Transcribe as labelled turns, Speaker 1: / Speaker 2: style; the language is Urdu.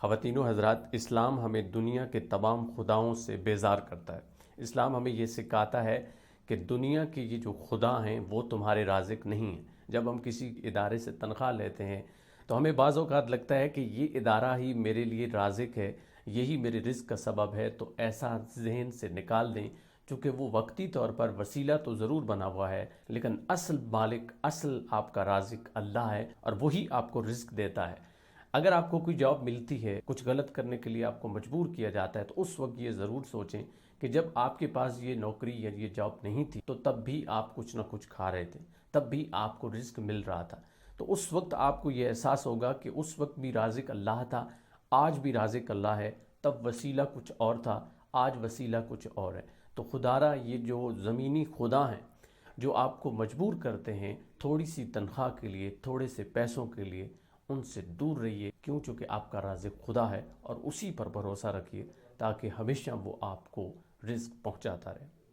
Speaker 1: خواتین و حضرات، اسلام ہمیں دنیا کے تمام خداؤں سے بیزار کرتا ہے۔ اسلام ہمیں یہ سکھاتا ہے کہ دنیا کے یہ جو خدا ہیں وہ تمہارے رازق نہیں ہیں۔ جب ہم کسی ادارے سے تنخواہ لیتے ہیں تو ہمیں بعض اوقات لگتا ہے کہ یہ ادارہ ہی میرے لیے رازق ہے، یہی میرے رزق کا سبب ہے، تو ایسا ذہن سے نکال دیں، چونکہ وہ وقتی طور پر وسیلہ تو ضرور بنا ہوا ہے، لیکن اصل مالک، اصل آپ کا رازق اللہ ہے، اور وہی آپ کو رزق دیتا ہے۔ اگر آپ کو کوئی جاب ملتی ہے، کچھ غلط کرنے کے لیے آپ کو مجبور کیا جاتا ہے، تو اس وقت یہ ضرور سوچیں کہ جب آپ کے پاس یہ نوکری یا یہ جاب نہیں تھی تو تب بھی آپ کچھ نہ کچھ کھا رہے تھے، تب بھی آپ کو رزق مل رہا تھا۔ تو اس وقت آپ کو یہ احساس ہوگا کہ اس وقت بھی رازق اللہ تھا، آج بھی رازق اللہ ہے، تب وسیلہ کچھ اور تھا، آج وسیلہ کچھ اور ہے۔ تو خدارہ یہ جو زمینی خدا ہیں جو آپ کو مجبور کرتے ہیں تھوڑی سی تنخواہ کے لیے، تھوڑے سے پیسوں کے لیے، ان سے دور رہیے، کیوں؟ چونکہ آپ کا رازق خدا ہے، اور اسی پر بھروسہ رکھیے تاکہ ہمیشہ وہ آپ کو رزق پہنچاتا رہے۔